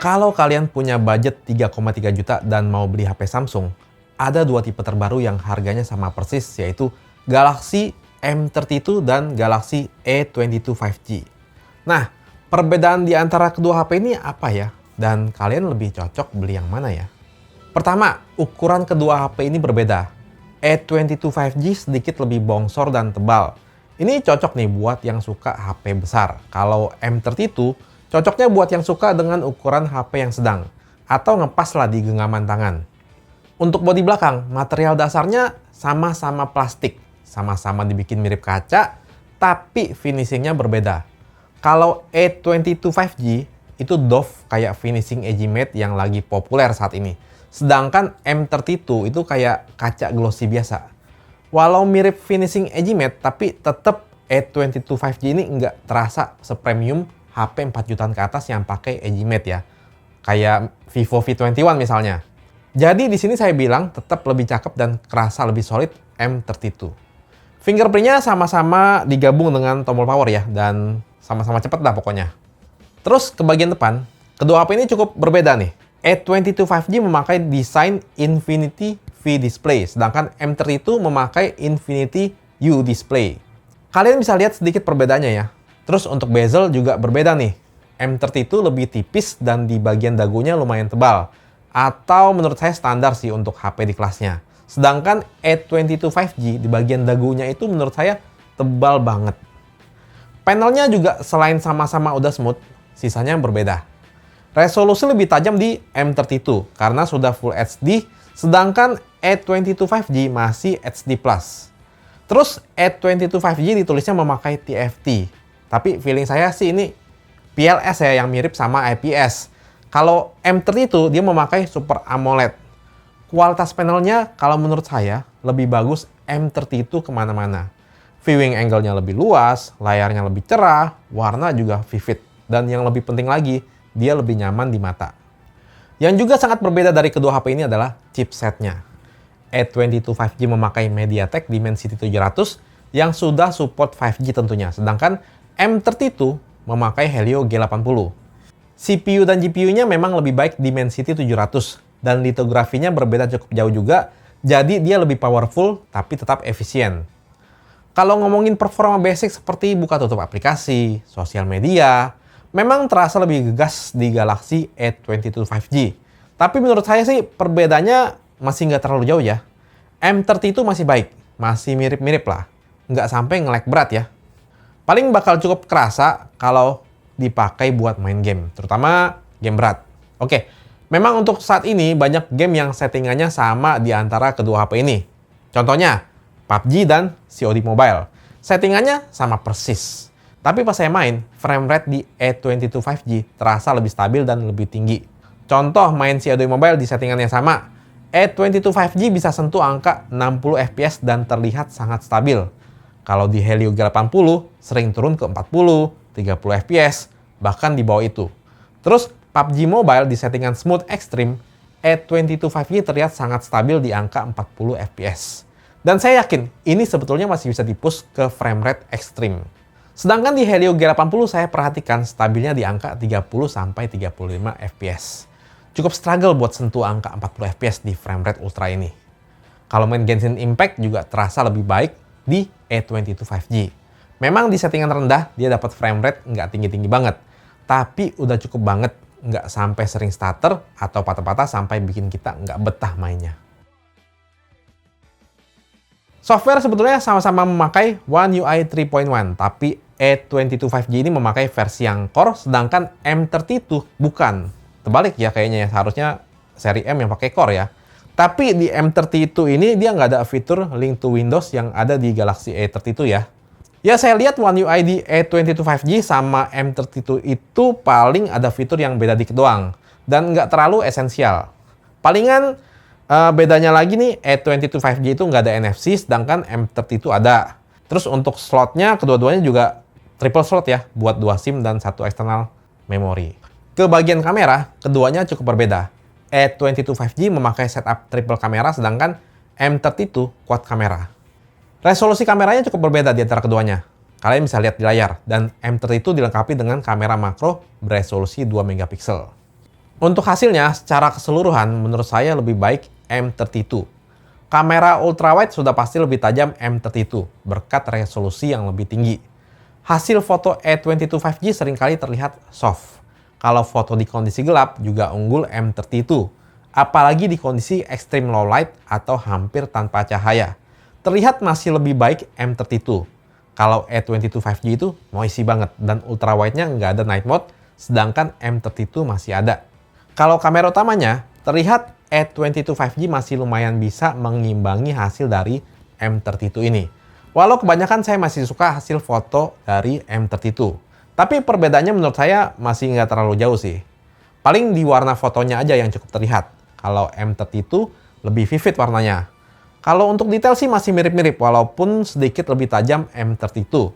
Kalau kalian punya budget 3,3 juta dan mau beli HP Samsung, ada dua tipe terbaru yang harganya sama persis, yaitu Galaxy M32 dan Galaxy A22 5G. Nah, perbedaan di antara kedua HP ini apa ya? Dan kalian lebih cocok beli yang mana ya? Pertama, ukuran kedua HP ini berbeda. A22 5G sedikit lebih bongsor dan tebal. Ini cocok nih buat yang suka HP besar. Kalau M32, cocoknya buat yang suka dengan ukuran HP yang sedang, atau ngepas lah di genggaman tangan. Untuk bodi belakang, material dasarnya sama-sama plastik, sama-sama dibikin mirip kaca, tapi finishingnya berbeda. Kalau A22 5G, itu doff kayak finishing edgy matte yang lagi populer saat ini. Sedangkan M32 itu kayak kaca glossy biasa. Walau mirip finishing edgy matte, tapi tetap A22 5G ini nggak terasa sepremium HP 4 jutaan ke atas yang pakai edgy matte ya. Kayak Vivo V21 misalnya. Jadi di sini saya bilang tetap lebih cakep dan kerasa lebih solid M32. Fingerprintnya sama-sama digabung dengan tombol power ya, dan sama-sama cepet dah pokoknya. Terus ke bagian depan, kedua HP ini cukup berbeda nih. A22 5G memakai desain Infinity V Display, sedangkan M32 memakai Infinity U Display. Kalian bisa lihat sedikit perbedaannya ya. Terus untuk bezel juga berbeda nih. M32 lebih tipis dan di bagian dagunya lumayan tebal. Atau menurut saya standar sih untuk HP di kelasnya. Sedangkan A22 5G di bagian dagunya itu menurut saya tebal banget. Panelnya juga selain sama-sama udah smooth, sisanya berbeda. Resolusi lebih tajam di M32 karena sudah Full HD, sedangkan A22 5G masih HD+. Terus A22 5G ditulisnya memakai TFT. Tapi feeling saya sih ini PLS ya, yang mirip sama IPS. Kalau M32 dia memakai Super AMOLED. Kualitas panelnya kalau menurut saya lebih bagus M32 kemana-mana. Viewing angle-nya lebih luas, layarnya lebih cerah, warna juga vivid. Dan yang lebih penting lagi, dia lebih nyaman di mata. Yang juga sangat berbeda dari kedua HP ini adalah chipsetnya. A22 5G memakai MediaTek Dimensity 700 yang sudah support 5G tentunya. Sedangkan M32 memakai Helio G80. CPU dan GPU-nya memang lebih baik Dimensity 700 dan litografinya berbeda cukup jauh juga, jadi dia lebih powerful tapi tetap efisien. Kalau ngomongin performa basic seperti buka tutup aplikasi, sosial media, memang terasa lebih gegas di Galaxy A22 5G. Tapi menurut saya sih perbedaannya masih nggak terlalu jauh ya. M32 masih baik, masih mirip-mirip lah. Nggak sampai nge-lag berat ya. Paling bakal cukup kerasa kalau dipakai buat main game, terutama game berat. Oke, memang untuk saat ini banyak game yang settingannya sama di antara kedua HP ini. Contohnya, PUBG dan COD Mobile. Settingannya sama persis. Tapi pas saya main, frame rate di A22 5G terasa lebih stabil dan lebih tinggi. Contoh main COD Mobile di settingan yang sama, A22 5G bisa sentuh angka 60 fps dan terlihat sangat stabil. Kalau di Helio G80 sering turun ke 40, 30 fps, bahkan di bawah itu. Terus PUBG Mobile di settingan Smooth Extreme, A22 5G terlihat sangat stabil di angka 40 fps. Dan saya yakin ini sebetulnya masih bisa di-push ke frame rate ekstrim. Sedangkan di Helio G80 saya perhatikan stabilnya di angka 30-35 fps. Cukup struggle buat sentuh angka 40 fps di frame rate ultra ini. Kalau main Genshin Impact juga terasa lebih baik di A22 5G. Memang di settingan rendah dia dapat frame rate nggak tinggi-tinggi banget, tapi udah cukup banget, nggak sampai sering stutter atau patah-patah sampai bikin kita nggak betah mainnya. Software sebetulnya sama-sama memakai One UI 3.1, tapi A22 5G ini memakai versi yang core, sedangkan M32 bukan. Terbalik ya kayaknya ya, seharusnya seri M yang pakai core ya. Tapi di M32 ini dia nggak ada fitur Link to Windows yang ada di Galaxy A32 ya. Ya saya lihat One UI di A22 5G sama M32 itu paling ada fitur yang beda dikit doang. Dan nggak terlalu esensial. Palingan bedanya lagi nih, A22 5G itu nggak ada NFC, sedangkan M32 ada. Terus untuk slotnya, kedua-duanya juga triple slot ya, buat 2 SIM dan 1 eksternal memori. Ke bagian kamera, keduanya cukup berbeda. A22 5G memakai setup triple kamera, sedangkan M32 quad kamera. Resolusi kameranya cukup berbeda di antara keduanya. Kalian bisa lihat di layar, dan M32 dilengkapi dengan kamera makro beresolusi 2 megapiksel. Untuk hasilnya, secara keseluruhan menurut saya lebih baik M32. Kamera ultrawide sudah pasti lebih tajam M32 berkat resolusi yang lebih tinggi. Hasil foto A22 5G seringkali terlihat soft. Kalau foto di kondisi gelap juga unggul M32, apalagi di kondisi extreme low light atau hampir tanpa cahaya. Terlihat masih lebih baik M32. Kalau A22 5G itu noisy banget dan ultrawide-nya nggak ada night mode, sedangkan M32 masih ada. Kalau kamera utamanya, terlihat A22 5G masih lumayan bisa mengimbangi hasil dari M32 ini. Walau kebanyakan saya masih suka hasil foto dari M32. Tapi perbedaannya menurut saya masih nggak terlalu jauh sih. Paling di warna fotonya aja yang cukup terlihat. Kalau M32 lebih vivid warnanya. Kalau untuk detail sih masih mirip-mirip walaupun sedikit lebih tajam M32.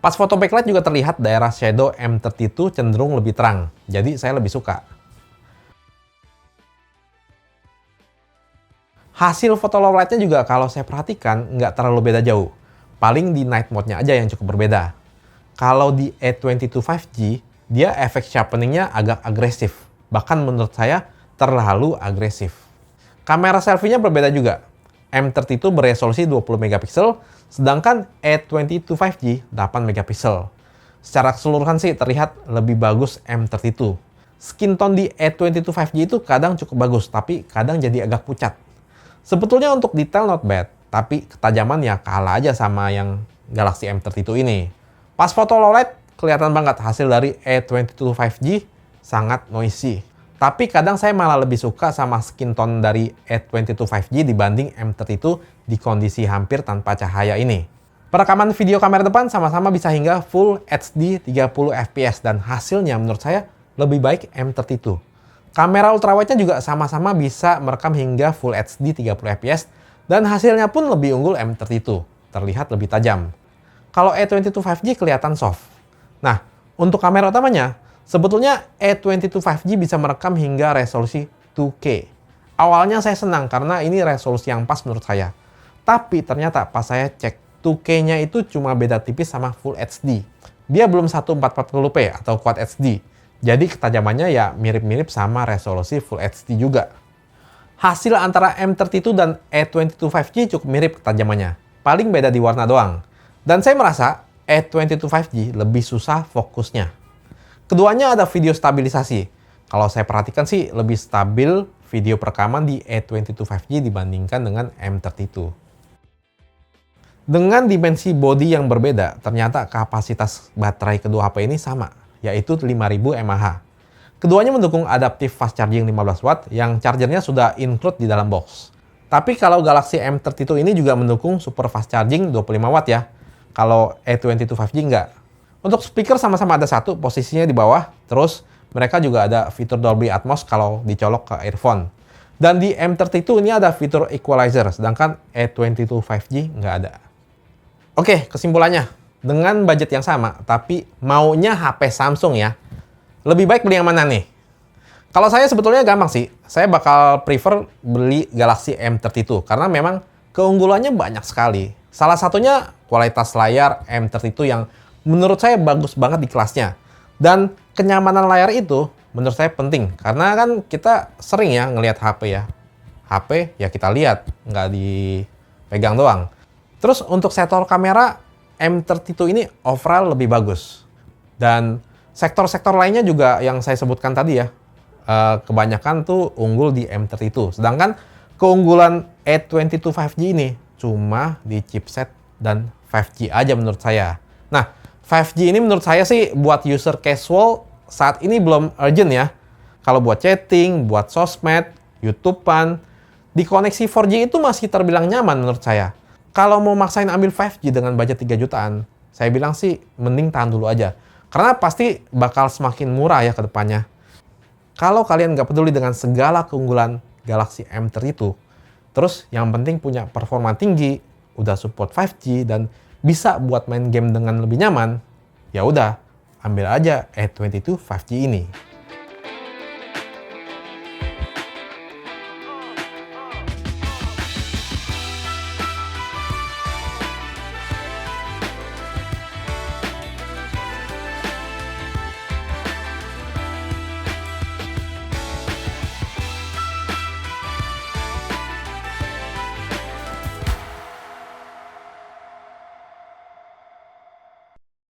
Pas foto backlight juga terlihat daerah shadow M32 cenderung lebih terang. Jadi saya lebih suka. Hasil foto low light-nya juga kalau saya perhatikan nggak terlalu beda jauh. Paling di night mode-nya aja yang cukup berbeda. Kalau di A22 5G, dia efek sharpening-nya agak agresif. Bahkan menurut saya terlalu agresif. Kamera selfie-nya berbeda juga. M32 beresolusi 20 megapiksel, sedangkan A22 5G 8 megapiksel. Secara keseluruhan sih terlihat lebih bagus M32. Skin tone di A22 5G itu kadang cukup bagus, tapi kadang jadi agak pucat. Sebetulnya untuk detail not bad, tapi ketajaman ya kalah aja sama yang Galaxy M32 ini. Pas foto low light, kelihatan banget hasil dari A22 5G sangat noisy. Tapi kadang saya malah lebih suka sama skin tone dari A22 5G dibanding M32 di kondisi hampir tanpa cahaya ini. Perekaman video kamera depan sama-sama bisa hingga Full HD 30 fps dan hasilnya menurut saya lebih baik M32. Kamera ultrawide-nya juga sama-sama bisa merekam hingga Full HD 30 fps dan hasilnya pun lebih unggul M32, terlihat lebih tajam. Kalau A22 5G kelihatan soft. Nah, untuk kamera utamanya, sebetulnya A22 5G bisa merekam hingga resolusi 2K. Awalnya saya senang karena ini resolusi yang pas menurut saya. Tapi ternyata pas saya cek 2K-nya itu cuma beda tipis sama Full HD. Dia belum 1440p atau Quad HD. Jadi ketajamannya ya mirip-mirip sama resolusi Full HD juga. Hasil antara M32 dan A22 5G cukup mirip ketajamannya. Paling beda di warna doang. Dan saya merasa A22 5G lebih susah fokusnya. Keduanya ada video stabilisasi. Kalau saya perhatikan sih lebih stabil video perekaman di A22 5G dibandingkan dengan M32. Dengan dimensi bodi yang berbeda, ternyata kapasitas baterai kedua HP ini sama, yaitu 5000 mAh. Keduanya mendukung adaptive fast charging 15 watt yang chargernya sudah include di dalam box. Tapi kalau Galaxy M32 ini juga mendukung super fast charging 25 watt ya. Kalau A22 5G enggak. Untuk speaker sama-sama ada satu, posisinya di bawah. Terus mereka juga ada fitur Dolby Atmos kalau dicolok ke earphone. Dan di M32 ini ada fitur equalizer, sedangkan A22 5G nggak ada. Oke, kesimpulannya. Dengan budget yang sama, tapi maunya HP Samsung ya. Lebih baik beli yang mana nih? Kalau saya sebetulnya gampang sih. Saya bakal prefer beli Galaxy M32 karena memang keunggulannya banyak sekali. Salah satunya kualitas layar M32 yang menurut saya bagus banget di kelasnya. Dan kenyamanan layar itu menurut saya penting karena kan kita sering ya ngelihat HP ya. HP ya kita lihat, nggak dipegang doang. Terus untuk sektor kamera M32 ini overall lebih bagus. Dan sektor-sektor lainnya juga yang saya sebutkan tadi ya, kebanyakan tuh unggul di M32. Sedangkan keunggulan A22 5G ini cuma di chipset dan 5G aja menurut saya. Nah, 5G ini menurut saya sih buat user casual saat ini belum urgent ya. Kalau buat chatting, buat sosmed, YouTube-an, di koneksi 4G itu masih terbilang nyaman menurut saya. Kalau mau maksain ambil 5G dengan budget 3 jutaan, saya bilang sih mending tahan dulu aja. Karena pasti bakal semakin murah ya ke depannya. Kalau kalian nggak peduli dengan segala keunggulan Galaxy M32, terus yang penting punya performa tinggi, udah support 5G dan bisa buat main game dengan lebih nyaman, ya udah ambil aja A22 5G ini.